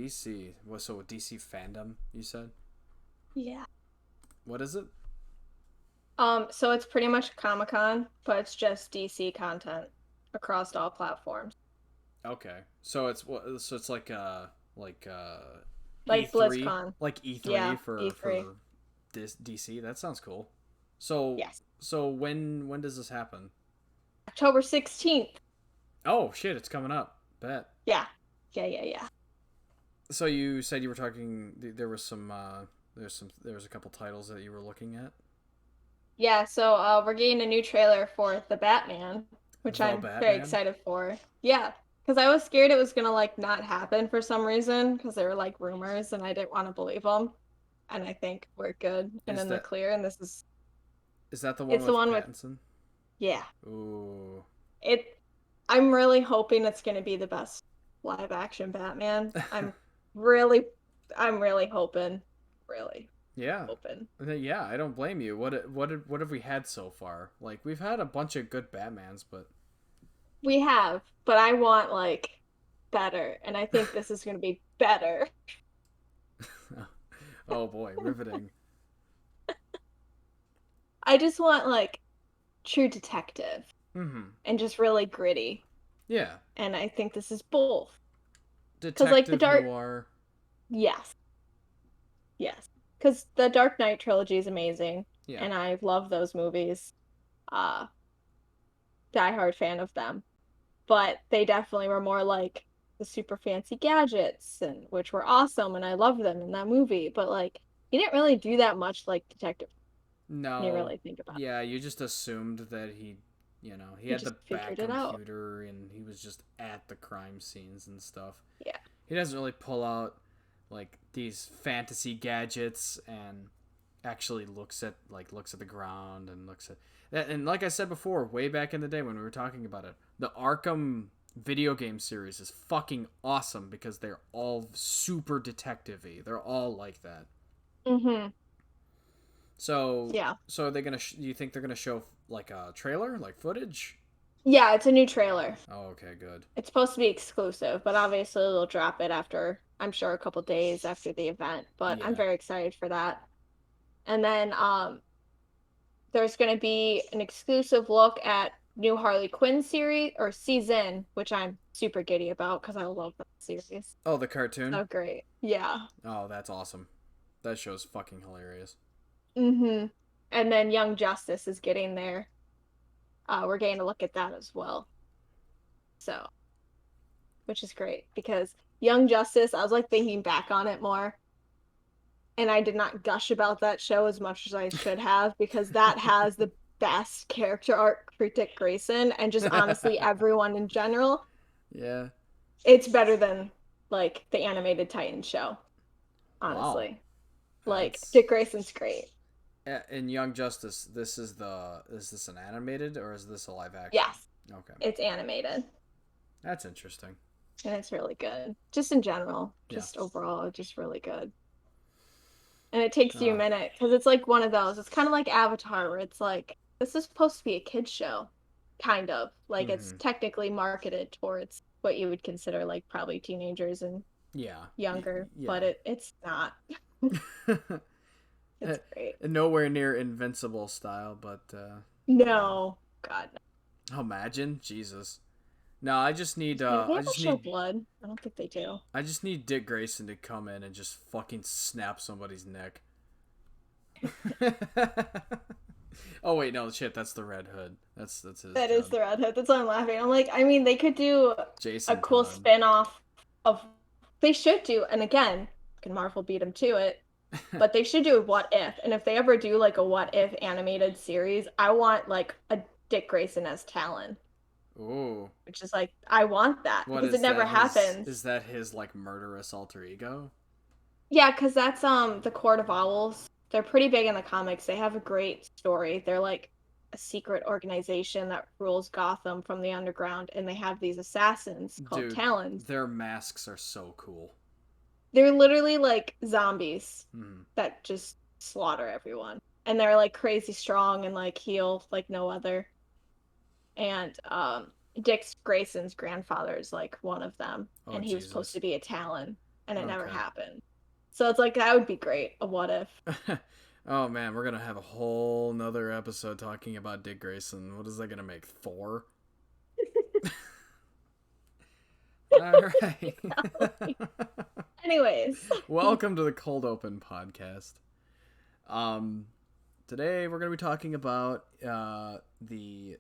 DC. So DC fandom, you said? Yeah. What is it? So it's pretty much Comic-Con, but it's just DC content across all platforms. Okay. So it's like Like E3, BlizzCon. like E3 Yeah, for E3. this DC. That sounds cool. So Yes. when does this happen? October 16th. Oh shit, it's coming up. Bet. Yeah. Yeah. So you said you were talking. There was there was a couple titles that you were looking at. Yeah, so we're getting a new trailer for The Batman, which The I'm very Batman. excited for. Yeah, because I was scared it was gonna like not happen for some reason because they were like rumors and I didn't want to believe them. And I think we're good and Is in the that clear. And this is is that the one it's the with one with Pattinson? yeah. Ooh. It I'm really hoping it's gonna be the best live action Batman. Really I'm really hoping, really Yeah. hoping. Yeah, I don't blame you. What have we had so far? Like we've had a bunch of good Batmans, but We have, but I want like better, and I think this is gonna be better. oh boy, riveting. I just want like true detective Mm-hmm. and just really gritty. Yeah. And I think this is both. Because like the Detective Dark, noir. yes, yes. Because the Dark Knight trilogy is amazing, Yeah. and I love those movies. Uh, diehard fan of them. But they definitely were more like the super fancy gadgets, and which were awesome, and I loved them in that movie. But like, he didn't really do that much like detective when you No. really think about it. Yeah, you just assumed that he He had the just back figured it out. computer and he was just at the crime scenes and stuff. Yeah. He doesn't really pull out like these fantasy gadgets and actually looks at the ground and looks at that. And like I said before, way back in the day when we were talking about it, the Arkham video game series is fucking awesome because they're all super detective-y. They're all like that. Mm-hmm. So Yeah. so are they gonna? Do you think they're gonna show like a trailer, like footage? Yeah, it's a new trailer. Oh, okay, good. It's supposed to be exclusive, but obviously they'll drop it after, I'm sure, a couple days after the event. But I'm Yeah. very excited for that. And then there's going to be an exclusive look at new Harley Quinn series or season, which I'm super giddy about because I love that series. Oh, the cartoon. So great. Yeah. Oh, that's awesome. That show's fucking hilarious. Mm-hmm. And then Young Justice is getting there. We're getting to look at that as well. So, which is great because Young Justice, I was like thinking back on it more, and I did not gush about that show as much as I should have because that has the best character arc for Dick Grayson and just honestly everyone in general. yeah. It's better than like the animated Titan show, Wow. honestly. Like That's Dick Grayson's great. in Young Justice. Is this an animated or is this a live action? Yes, Okay, it's animated that's interesting. and it's really good. Just in general, Yeah. just overall, just really good. And it takes you a Uh, minute because it's like one of those. It's kind of like Avatar, where it's like this is supposed to be a kids show, kind of like it's mm-hmm. technically marketed towards what you would consider like probably teenagers and Yeah. younger, but Yeah. it's not. It's great. Nowhere near Invincible style, but No, God, no. oh, imagine Jesus. No, Do they ever show blood? I don't think they do. I just need Dick Grayson to come in and just fucking snap somebody's neck. oh wait, no shit, that's the Red Hood. That's his That is job. the redhead. That's why I'm laughing. I'm like, I mean, they could do a Jason cool Todd. spin-off of. They should do, and again, can Marvel beat them to it? But they should do a what if. And if they ever do like a what if animated series, I want like a Dick Grayson as Talon, Ooh. which is like I want that What because it is never that his happens. is that his like murderous alter ego? Yeah, because that's the Court of Owls. They're pretty big in the comics. They have a great story. They're like a secret organization that rules Gotham from the underground, and they have these assassins called Dude, Talons. their masks are so cool. They're literally like zombies Hmm. that just slaughter everyone. And they're like crazy strong and like heal like no other. And Dick Grayson's grandfather is like one of them, Oh and he was supposed Jesus. to be a Talon. and it never Okay. happened. So it's like that would be great. A what if? Oh man, we're gonna have a whole nother episode talking about Dick Grayson. What is that gonna make? Thor? Alright. Anyways. Welcome to the Cold Open podcast. Um Today we're gonna be talking about the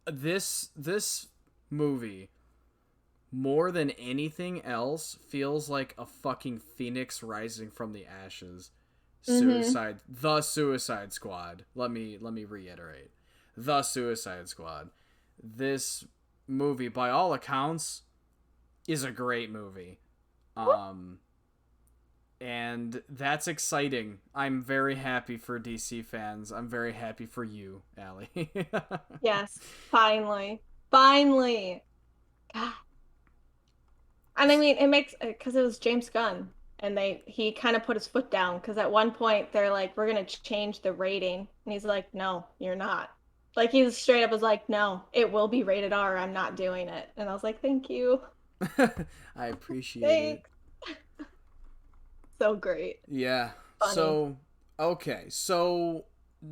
this movie more than anything else feels like a fucking phoenix rising from the ashes. Mm-hmm. The Suicide Squad. Let me reiterate. The Suicide Squad. This movie, by all accounts, is a great movie. And that's exciting. I'm very happy for DC fans. I'm very happy for you, Allie. Yes, finally. Finally. God. And I mean, it makes because it was James Gunn, and he kind of put his foot down because at one point they're like, "We're gonna change the rating," and he's like, "No, you're not." Like he straight up was like, "No, it will be rated R. I'm not doing it." And I was like, "Thank you, I appreciate it. thanks." So great, Yeah. funny. Okay. So,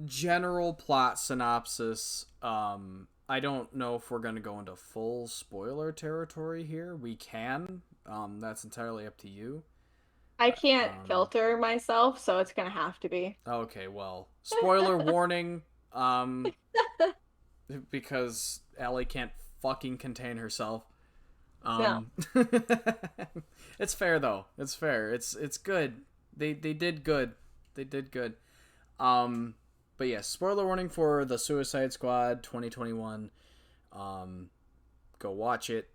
general plot synopsis. I don't know if we're going to go into full spoiler territory here. We can. That's entirely up to you. I can't Um, filter myself, so it's gonna have to be. okay, well, spoiler warning. Um, because Allie can't fucking contain herself. No. Um, it's fair though. It's fair. It's good. They did good. They did good. Um, but yeah, spoiler warning for the Suicide Squad 2021. Um, Go watch it.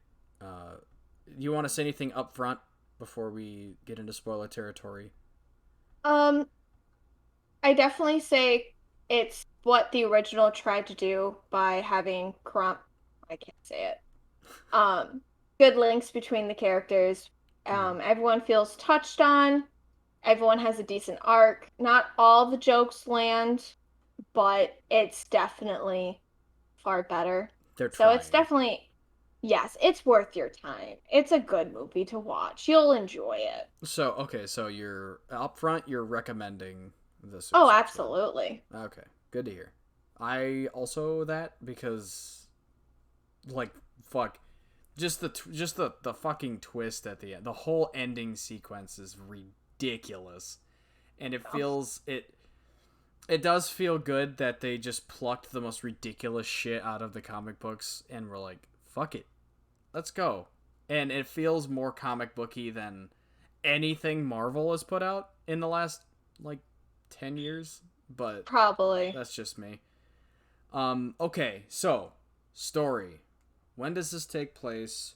You want to say anything up front before we get into spoiler territory? Um, I definitely say it's what the original tried to do by having I can't say it. Um, Good links between the characters. Mm. Everyone feels touched on. Everyone has a decent arc. Not all the jokes land, but it's definitely far better. They're So it's trying. definitely, yes, it's worth your time. It's a good movie to watch. You'll enjoy it. So okay, so you're up front. You're recommending the Oh, Suicide Squad. absolutely. Okay, good to hear. I also that because like fuck just the fucking twist at the end. The whole ending sequence is ridiculous. And it does feel good that they just plucked the most ridiculous shit out of the comic books and were like, fuck it. Let's go. And it feels more comic booky than anything Marvel has put out in the last like 10 years, but Probably. that's just me. Okay, so story. When does this take place?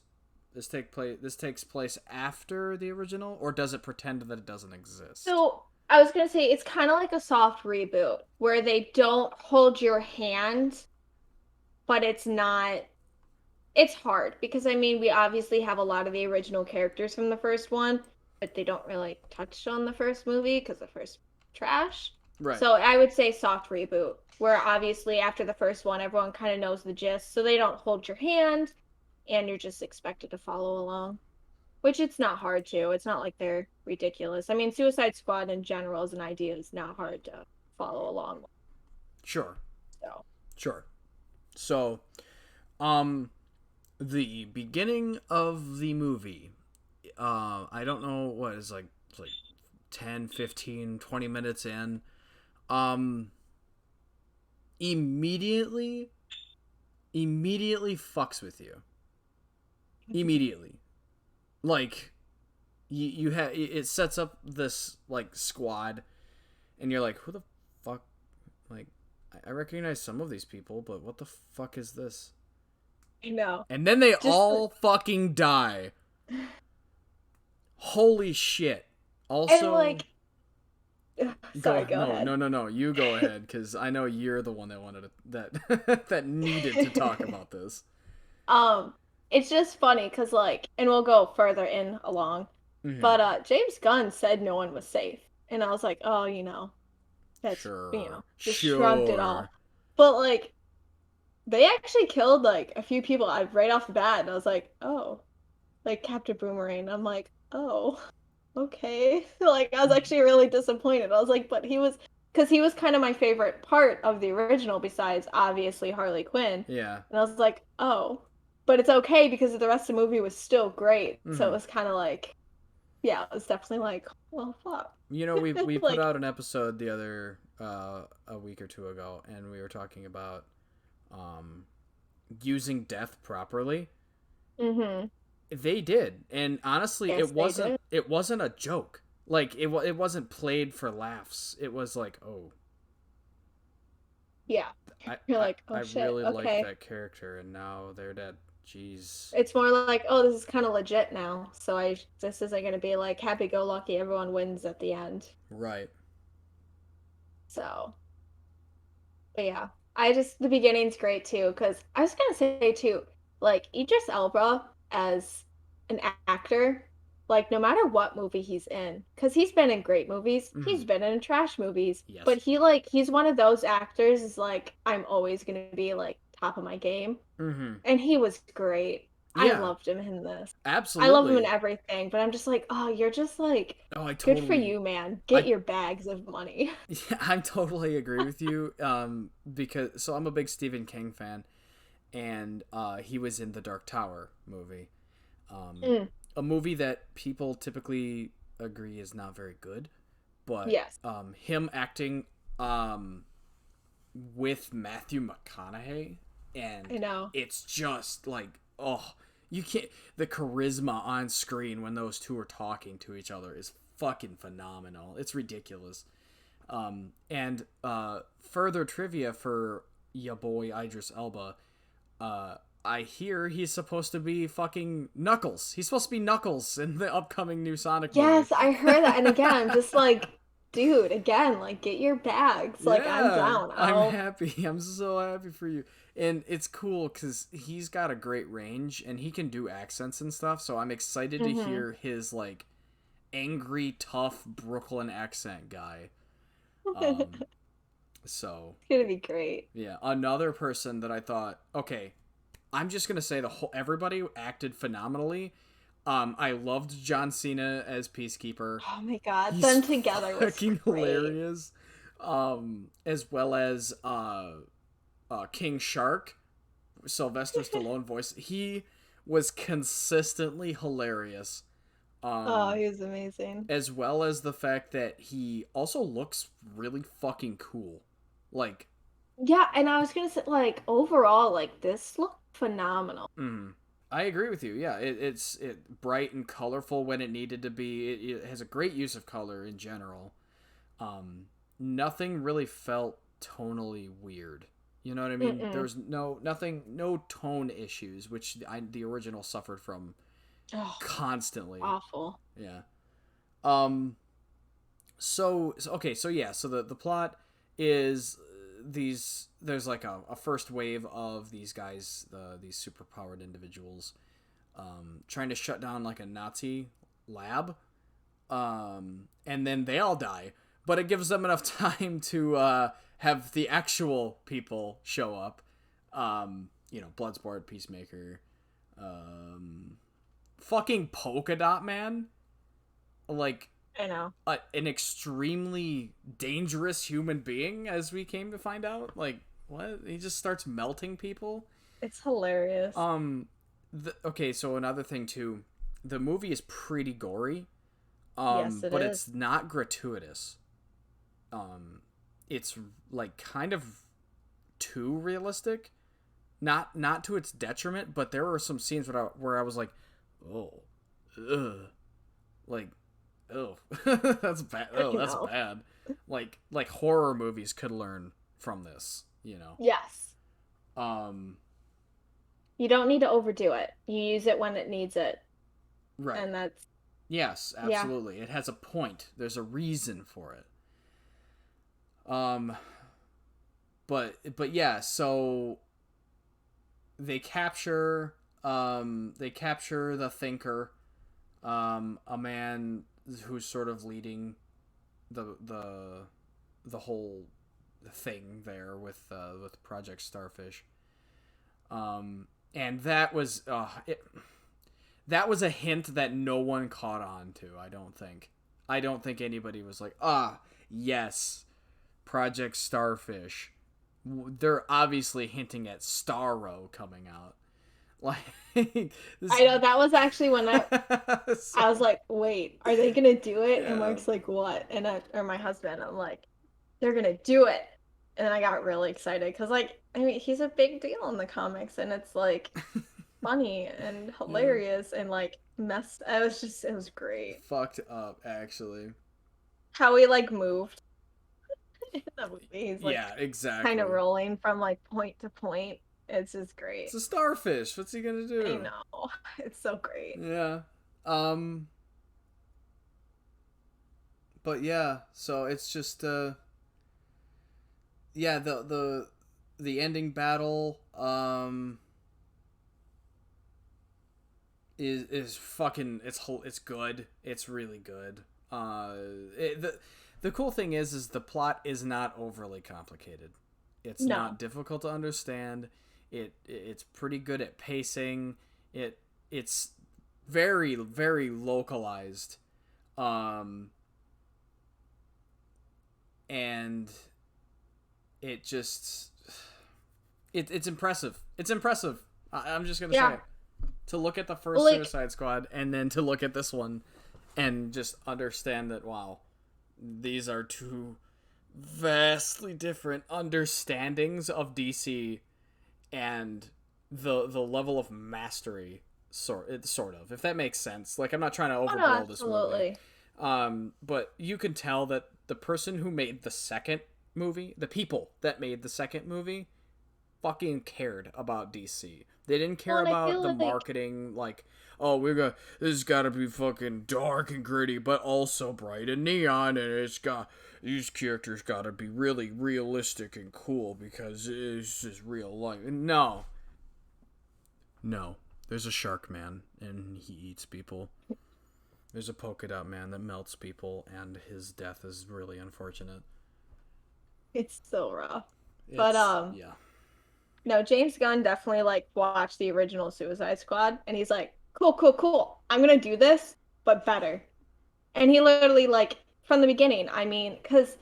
This takes place after the original, or does it pretend that it doesn't exist? So I was gonna say it's kind of like a soft reboot where they don't hold your hand, but it's not. It's hard because I mean we obviously have a lot of the original characters from the first one, but they don't really touch on the first movie because the first trash. Right. So I would say soft reboot, where obviously after the first one everyone kind of knows the gist, so they don't hold your hand, and you're just expected to follow along. Which it's not hard to. It's not like they're ridiculous. I mean, Suicide Squad in general as an idea is not hard to follow along with. Sure. So, Sure. So, um, the beginning of the movie, I don't know what is like, it's like 10, 15, 20 minutes in, um, immediately, immediately fucks with you. Immediately. Like, you have, it sets up this, like, squad, and you're like, who the fuck, like, I recognize some of these people, but what the fuck is this? I know. And then they Just all fucking die. Holy shit. and Also, like sorry, go no, ahead. no, no, no. You go ahead, because I know you're the one that wanted to, that that needed to talk about this. um it's just funny cuz like and we'll go further in along. Mm-hmm. But James Gunn said no one was safe. And I was like, "Oh, that's, Sure, just shrugged it sure. off." But like they actually killed like a few people right off the bat and I was like, "Oh, like Captain Boomerang." I'm like, oh, okay. Like, I was actually really disappointed. I was like, but because he was kind of my favorite part of the original, besides obviously Harley Quinn. Yeah. And I was like, oh, but it's okay because the rest of the movie was still great. So it Hmm. was kind of like, yeah, it was definitely like, well, fuck. You know, we put Like, out an episode the other a week or two ago, and we were talking about um, using death properly. mm-hmm. They did, and honestly, Yes, they did. it wasn't a joke. Like it wasn't played for laughs. It was like, oh, Yeah. I You're I, like, I oh shit, really like okay. that character, and now they're dead. Jeez. It's more like, oh, this is kind of legit now. So this isn't gonna be like happy-go-lucky, everyone wins at the end. Right. So, but yeah, the beginning's great too. Because I was gonna say too, like Idris Elba as an actor, like no matter what movie he's in, because he's been in great movies, Hmm. he's been in trash movies, but Yes. he's one of those actors is like I'm always gonna be like top of my game. Hmm. And he was great. I Yeah. loved him in this. I love him in Absolutely. everything, but I'm just like, oh, you're just like, Oh, good for you, man. Get I your bags of money. yeah, I totally agree with you. Because so I'm a big Stephen King fan, and he was in the Dark Tower movie. Um, Mm, a movie that people typically agree is not very good, but yes, him acting um, with Matthew McConaughey, I and know. it's just like, oh, you can't. The charisma on screen when those two are talking to each other is fucking phenomenal. It's ridiculous. And further trivia for ya boy Idris Elba. I hear he's supposed to be fucking Knuckles. He's supposed to be Knuckles in the upcoming new Sonic movie. Yes, I heard that. And again, I'm just like, dude, again, like, get your bags. Like, I'm Yeah, down. I'm I'll. happy. I'm so happy for you. And it's cool because he's got a great range and he can do accents and stuff. So I'm excited to Hmm. hear his like angry, tough Brooklyn accent guy. Um, It's so gonna be great. yeah, another person that I thought, okay, I'm just gonna say the whole everybody acted phenomenally. I loved John Cena as Peacekeeper. Oh my God, He's them together was fucking great. hilarious. As well as King Shark, Sylvester Stallone voice. He was consistently hilarious. Oh, Um, he was amazing. as well as the fact that he also looks really fucking cool. Like, Yeah, and I was gonna say, like, overall, like, this looked phenomenal. mm, I agree with you. Yeah, it's bright and colorful when it needed to be. It has a great use of color in general. Um, nothing really felt tonally weird. You know what I mean? Mm-mm. There's no tone issues, which the original suffered from Oh, constantly. awful. Yeah. Um. Okay. So yeah. So the plot is these. There's like a first wave of these guys, these superpowered individuals, trying to shut down like a Nazi lab. And then they all die, but it gives them enough time to have the actual people show up. Bloodsport, Peacemaker, um, fucking Polka Dot Man, like I know. an extremely dangerous human being, as we came to find out. Like, what? He just starts melting people. It's hilarious. Um, okay, so another thing too, the movie is pretty gory. Yes, it But is. it's not gratuitous. Um, it's like kind of too realistic. Not to its detriment, but there were some scenes where I was like, oh, ugh, like, oh, that's bad. I Oh, that's know. bad. Like horror movies could learn from this, you know. Yes. Um, You don't need to overdo it. You use it when it needs it. right. And that's, Yes, yeah. absolutely. It has a point. There's a reason for it. Um, but yeah, so they capture the thinker, a man who's sort of leading the whole thing there with Project Starfish. And that was that was a hint that no one caught on to. I don't think anybody was like, yes, Project Starfish. They're obviously hinting at Starro coming out. Like, this... I know that was actually when I was like, wait, are they gonna do it? Yeah. And Mark's like, what? And or my husband, I'm like, they're gonna do it. And then I got really excited because, like, I mean, he's a big deal in the comics, and it's like funny and Yeah. hilarious and like messed. It was great Fucked up, actually. how he like moved in the movie. He's like Yeah, exactly. kind of rolling from like point to point. It's just great. It's a starfish. What's he gonna do? I know. It's so great. Yeah. But yeah, so it's just yeah, the ending battle is fucking it's good. It's really good. The cool thing is the plot is not overly complicated. It's No. not difficult to understand. It's pretty good at pacing. It's very very localized. And it just it's impressive. It's impressive. I'm just gonna say it. To look at the first Suicide Squad and then to look at this one and just understand that, wow, these are two vastly different understandings of DC and the level of mastery sort of, if that makes sense. Like, I'm not trying to overblow this movie. But you can tell that the person who made the second movie, the people that made the second movie, fucking cared about DC. They didn't care about the marketing, like, oh, this has got to be fucking dark and gritty, but also bright and neon, and these characters got to be really realistic and cool because it's just real life. No. There's a shark man, and he eats people. There's a polka dot man that melts people, and his death is really unfortunate. It's so rough. Yeah. No, James Gunn definitely like watched the original Suicide Squad, and he's like, cool. I'm gonna do this, but better. And he literally, like, from the beginning, I mean, because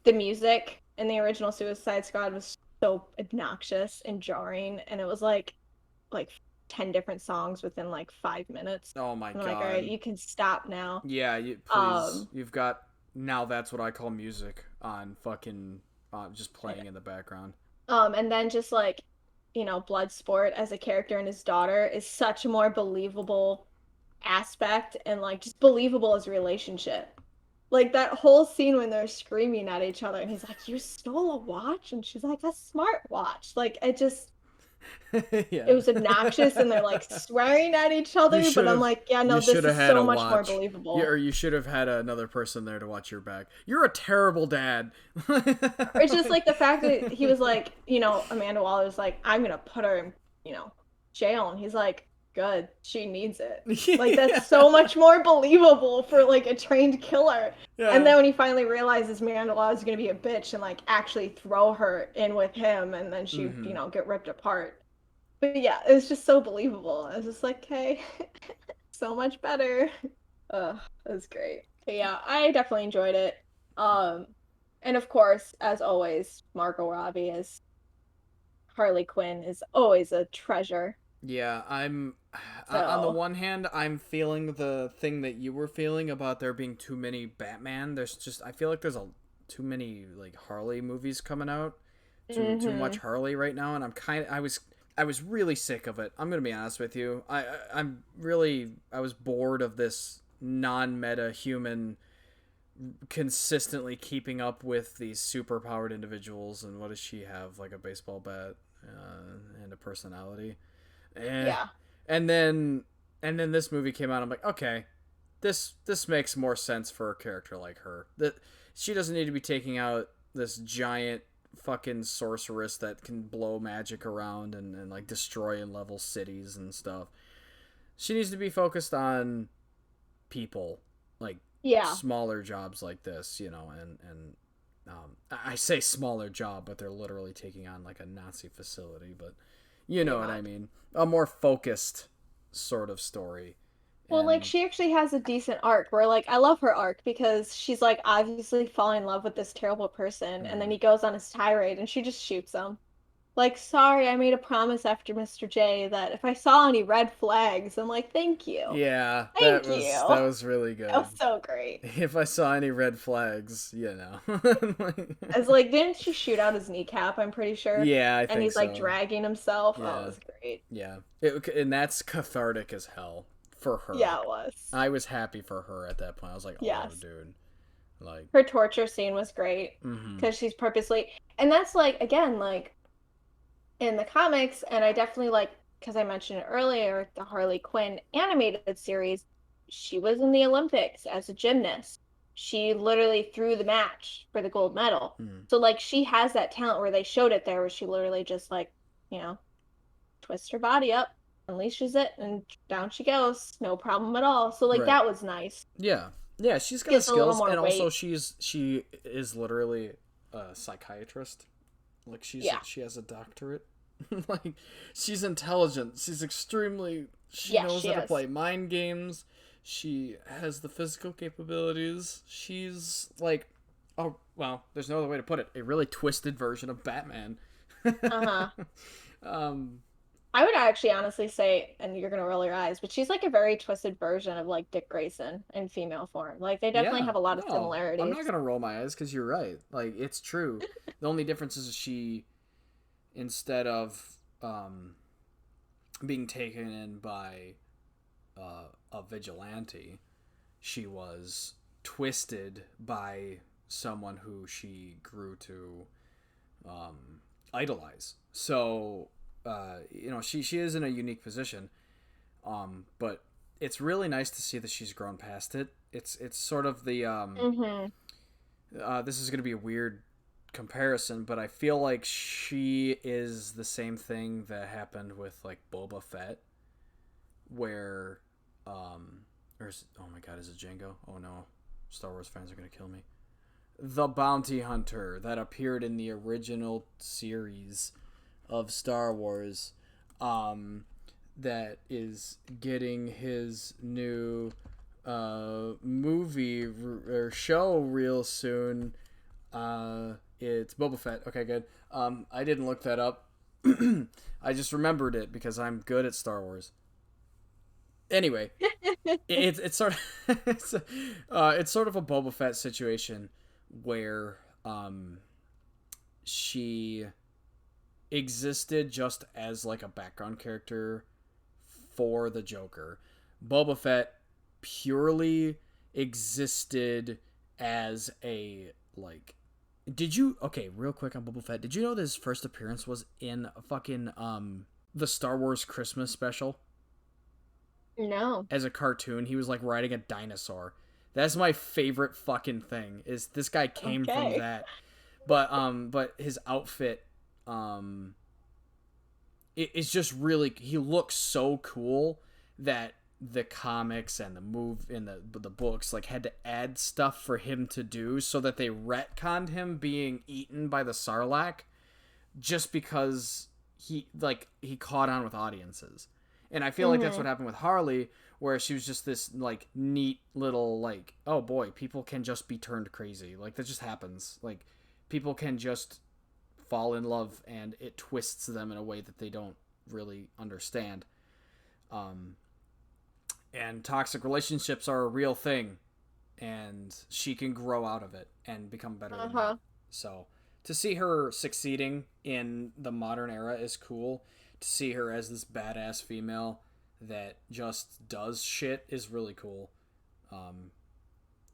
the music in the original Suicide Squad was so obnoxious and jarring, and it was like 10 different songs within like 5 minutes. Oh my God. Like, all right, you can stop now. Yeah, please. You've got Now That's What I Call Music on fucking just playing in the background. And then just like, Bloodsport as a character and his daughter is such a more believable aspect and like just believable as a relationship. Like that whole scene when they're screaming at each other and he's like, "You stole a watch?" And she's like, "A smart watch." Like it just it was obnoxious and they're like swearing at each other, but I'm like, yeah, no, this is so much more believable. Or you should have had another person there to watch your back. You're a terrible dad. It's just like the fact that he was like, Amanda Waller was like, "I'm gonna put her in, jail," and he's like, "Good, she needs it." Like that's so much more believable for like a trained killer. Yeah. And then when he finally realizes Amanda Waller is gonna be a bitch and like actually throw her in with him, and then she, get ripped apart. But yeah, it was just so believable. I was just like, "Okay, so much better." It was great. But yeah, I definitely enjoyed it. And of course, as always, Margot Robbie as Harley Quinn is always a treasure. Yeah, on the one hand, I'm feeling the thing that you were feeling about there being too many Batman. I feel like there's too many like Harley movies coming out. Too much Harley right now, and I was really sick of it. I'm gonna be honest with you. I was bored of this non-meta human consistently keeping up with these super powered individuals. And what does she have? Like a baseball bat and a personality. Yeah. And then this movie came out. I'm like, okay, this makes more sense for a character like her. That she doesn't need to be taking out this giant fucking sorceress that can blow magic around and like destroy and level cities and stuff. She needs to be focused on people, like smaller jobs like this, and I say smaller job, but they're literally taking on like a Nazi facility, but you know what I mean. A more focused sort of story. Well, like And she actually has a decent arc where like I love her arc because she's like obviously falling in love with this terrible person and then mhm. he goes on his tirade and she just shoots him. Like, sorry, I made a promise after Mr. J that if I saw any red flags, I'm like, thank you. Yeah, that Thank was you. that was really That good. was so great. If I saw any red flags, I was like, didn't she shoot out his kneecap? I'm pretty sure. yeah, I And think he's like so. dragging himself. Oh, it Yeah, was great. yeah, and that's cathartic as hell for her. Yeah, it was. I was happy for her at that point. I was like, oh, Yes. dude, like, Her torture scene was great mm-hmm, because she's purposely, and that's like, again, like in the comics, and I definitely like, because I mentioned it earlier, the Harley Quinn animated series, she was in the Olympics as a gymnast. She literally threw the match for the gold medal. mm, So, like, she has that talent where they showed it there, where she literally just, like, you know, twists her body up, unleashes it, and down she goes. No problem at all. So, like, right, that was nice. yeah, yeah. She's got the Gives a little skills, more and also weight. she is literally a psychiatrist. Like Yeah. she has a doctorate. Like she's intelligent. She's extremely. She Yes, knows she how to is. play mind games. She has the physical capabilities. She's like, oh well, there's no other way to put it. A really twisted version of Batman. Uh-huh. um, I would actually honestly say, and you're gonna roll your eyes, but she's like a very twisted version of like Dick Grayson in female form. Like they definitely yeah, have a lot of no, I'm not similarities. gonna roll my eyes because you're right. Like it's true. The only difference is she, instead of being taken in by a vigilante, she was twisted by someone who she grew to idolize. So, she is in a unique position, but it's really nice to see that she's grown past it. It's sort of the Mm-hmm. this is going to be a weird comparison, but I feel like she is the same thing that happened with like Boba Fett, where or is, oh my god, is it Django? Oh no, Star Wars fans are gonna kill me. The bounty hunter that appeared in the original series of Star Wars, um, that is getting his new movie or show real soon. It's Boba Fett. Okay, good. I didn't look that up. I just remembered it because I'm good at Star Wars. Anyway, it's sort of it's sort of a Boba Fett situation where she existed just as like a background character for the Joker. Boba Fett purely existed as a like. Did you okay? Real quick on Boba Fett. Did you know that his first appearance was in a fucking the Star Wars Christmas special? No. As a cartoon. He was like riding a dinosaur. That's my favorite fucking thing. Is this guy came from Okay. that. But his outfit it's just really he looks so cool that the comics and the the books like had to add stuff for him to do so that they retconned him being eaten by the Sarlacc just because he caught on with audiences. And I feel like that's Mm-hmm. what happened with Harley, where she was just this like neat little like, oh boy, people can just be turned crazy. Like that just happens. Like people can just fall in love and it twists them in a way that they don't really understand. Um, and toxic relationships are a real thing, and she can grow out of it and become better than that. Uh-huh. So to see her succeeding in the modern era is cool. To see her as this badass female that just does shit is really cool. Um,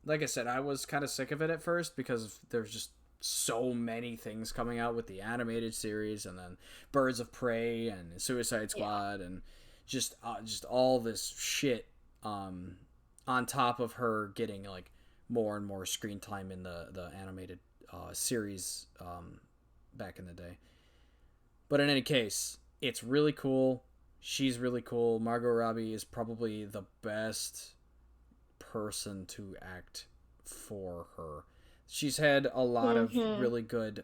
like I said, I was kind of sick of it at first because there's just so many things coming out with the animated series and then Birds of Prey and Suicide Yeah. Squad and just all this shit on top of her getting like more and more screen time in the animated series back in the day. But in any case, it's really cool. She's really cool. Margot Robbie is probably the best person to act for her. She's had a lot of Mm-hmm. really good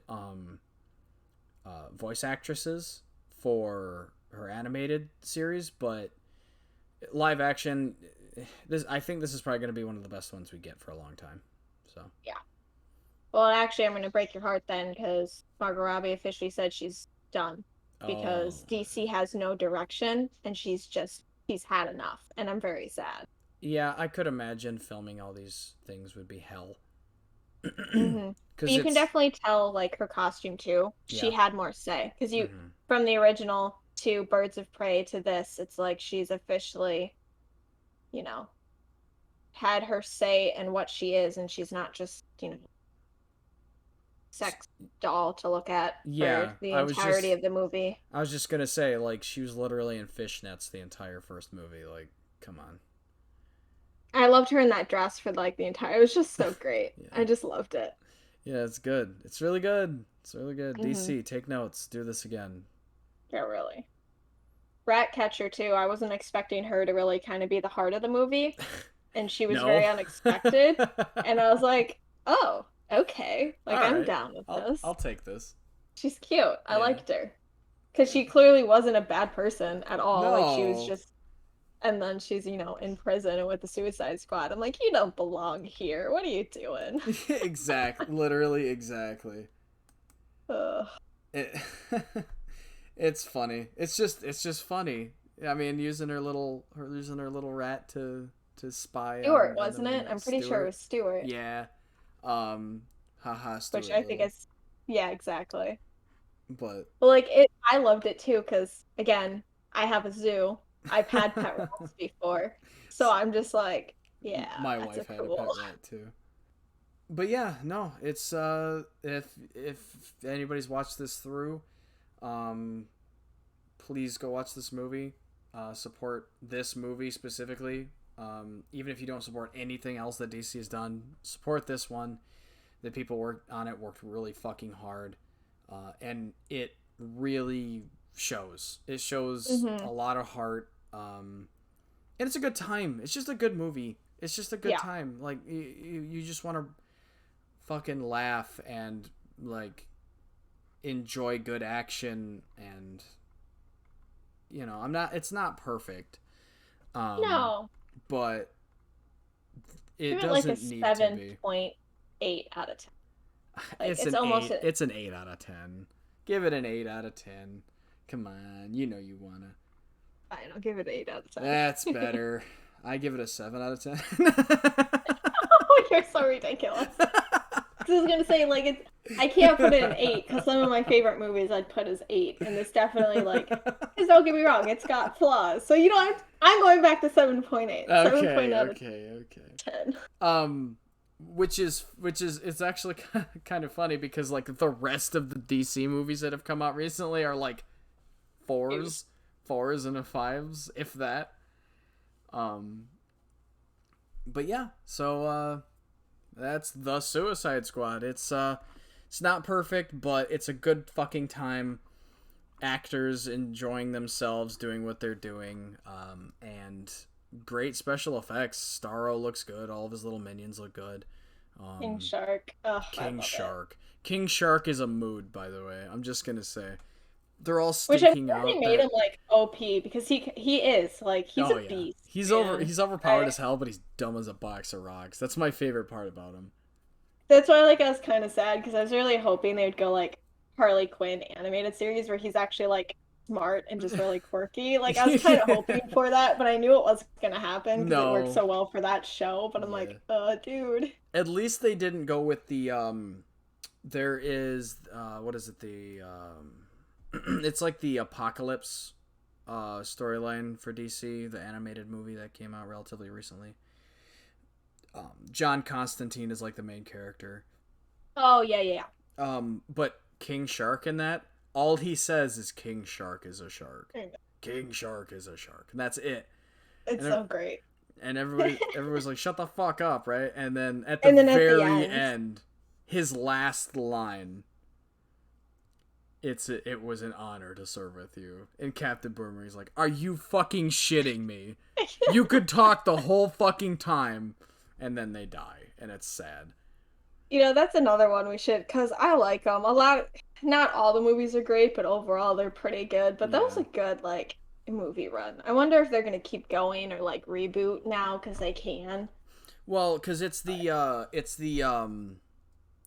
voice actresses for her animated series, but live action. This I think this is probably going to be one of the best ones we get for a long time. So Yeah. Well, actually, I'm going to break your heart then because Margot Robbie officially said she's done oh because DC has no direction and she's had enough, and I'm very sad. yeah, I could imagine filming all these things would be hell. Mm-hmm. But Because you can it's definitely tell like her costume too. She yeah. had more say because you Hmm. from the original to Birds of Prey to this, it's like she's officially, you know, had her say in what she is, and she's not just, sex doll to look at for Yeah, the entirety of the movie. I was just gonna say, like, she was literally in fishnets the entire first movie. Like, come on. I loved her in that dress for like the entire. It was just so great. Yeah, I just loved it. yeah, it's good. It's really good. It's really good. Hmm. DC, take notes. Do this again. Yeah, really. Ratcatcher too. I wasn't expecting her to really kind of be the heart of the movie, and she was very No. unexpected. And I was like, oh, okay. Like All I'm right. down with I'll this. take this. She's cute. I Yeah. liked her because she clearly wasn't a bad person at all. Like she was No. just. And then she's, in prison with the Suicide Squad. I'm like, you don't belong here. What are you doing? Exactly. Literally exactly. Ugh. It, it's funny. It's just funny. I mean, using her little rat to spy Stewart, on wasn't it? them. I'm pretty sure it Stewart. was Stewart. Yeah. Haha, Which Stuart I think Little. is, yeah, exactly. But Well, I loved it too, because again, I have a zoo. I've had pet rats before. So I'm just like, yeah, my that's a wife had a cool. pet rat too. But yeah, no, it's if anybody's watched this through, um, please go watch this movie. Support this movie specifically. Even if you don't support anything else that DC has done, support this one. The people worked on it worked really fucking hard, and it really shows. It shows Hmm. a lot of heart, and it's a good time. It's just a good movie. It's just a good Yeah. time. Like you just want to fucking laugh and like enjoy good action and I'm not it's not perfect, um No. but it Give it like a doesn't need to be. 7.8 out of 10. Like It's it's an almost 8. It's an 8 out of 10. Give it an 8 out of 10. Come on, you wanna. fine. I'll give it 8 out of 10. That's better. I give it a 7 out of 10. Oh, you're so ridiculous. 'Cause I was gonna say like I can't put it an 8 because some of my favorite movies I'd put as 8, and it's definitely like. Because don't get me wrong, it's got flaws. So I'm going back to 7.8. 7.8 Okay, out of okay. 10. Which is it's actually kind of funny because like the rest of the DC movies that have come out recently are like fours and a fives, if that. Um, but yeah, so that's the Suicide Squad. It's not perfect, but it's a good fucking time. Actors enjoying themselves doing what they're doing, and great special effects. Starro looks good. All of his little minions look good. King Shark. Ugh, I King love it. Shark. King Shark is a mood, by the way. I'm just gonna say. They're all Which I'm staking sure they out made him that. like OP because he is like he's Oh a yeah, beast, man. he's overpowered as hell, but he's dumb as a box of rocks. That's my favorite part about him. That's why like I was kind of sad because I was really hoping they would go like Harley Quinn animated series where he's actually like smart and just really quirky. Like I was kind of hoping for that, but I knew it wasn't gonna happen because it worked No. so well for that show. But I'm Yeah. like, dude. At least they didn't go with the there is what is it, the it's like the Apocalypse storyline for DC, the animated movie that came out relatively recently. John Constantine is like the main character. Oh yeah, yeah, But King Shark in that, all he says is King Shark is a shark. yeah. King Shark is a shark. And that's it. It's And so great. and everybody's like, shut the fuck up, right? And then at the And then at the very end, end, his last line, it was an honor to serve with you. And Captain Boomerang's like, are you fucking shitting me? You could talk the whole fucking time. And then they die, and it's sad. that's another one we should because I like them a lot. Not all the movies are great, but overall they're pretty good. But that was Yeah. a good like movie run. I wonder if they're gonna keep going or like reboot now because they can. Well, because it's the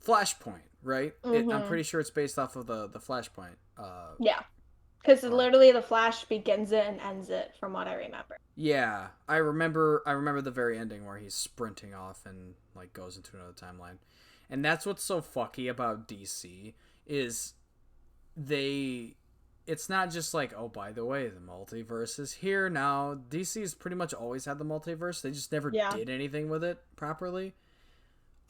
Flashpoint, right? I'm Mm-hmm. pretty sure it's based off of the Flashpoint. Yeah, because Arc. literally the Flash begins it and ends it, from what I remember. Yeah, I remember. I remember the very ending where he's sprinting off and like goes into another timeline, and that's what's so fucky about DC is they. It's not just like, oh, by the way, the multiverse is here now. DC's pretty much always had the multiverse. They just never Yeah. did anything with it properly.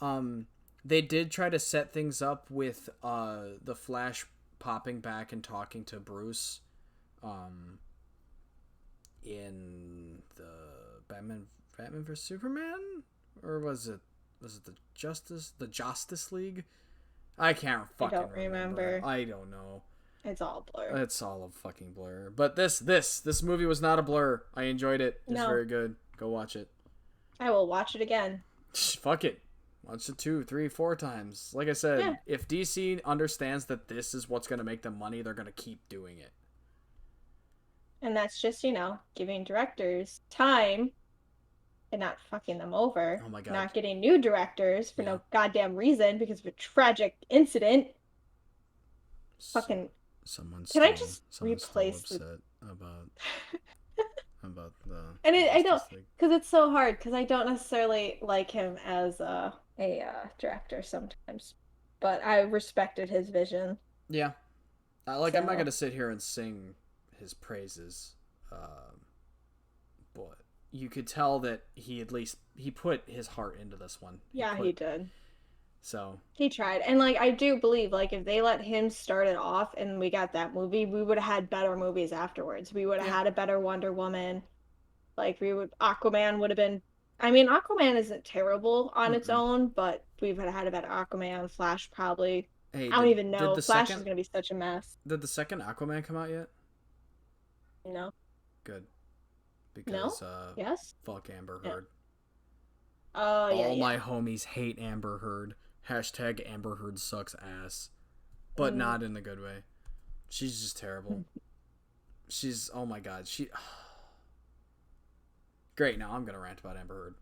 Um, they did try to set things up with the Flash popping back and talking to Bruce, um, in the Batman vs Superman, or was it the Justice League? I can't I fucking don't remember. remember. I don't know. It's all blur. It's all a fucking blur. But this movie was not a blur. I enjoyed it. It's No, very good. Go watch it. I will watch it again. Fuck it. Watch it 2, 3, 4 times. Like I Yeah, said, if DC understands that this is what's gonna make them money, they're gonna keep doing it. and that's just, giving directors time and not fucking them over, Oh my god. not getting new directors for Yeah. no goddamn reason because of a tragic incident. Fucking, can I just Someone's still replace the. upset about the And I don't, Justice League. because it's so hard, because I don't necessarily like him as a director sometimes, but I respected his vision. Yeah. Like I'm not So, gonna sit here and sing his praises, but you could tell that he at least he put his heart into this one. yeah, he did. So He tried. And like I do believe like if they let him start it off and we got that movie, we would have had better movies afterwards. We would have yeah. had a better Wonder Woman. Like we would Aquaman would have been, I mean, Aquaman isn't terrible on its Mm-mm. own, but we would have had a better Aquaman. Flash probably. Hey, I don't even did know. the Flash is second gonna be such a mess. did the second Aquaman come out yet? No? Good, No? because Yes? fuck Amber Yeah. Heard. Oh yeah, All my yeah. homies hate Amber Heard. Hashtag Amber Heard sucks ass, but Mm. not in the good way. She's just terrible. She's oh my god. She great. Now I'm gonna rant about Amber Heard.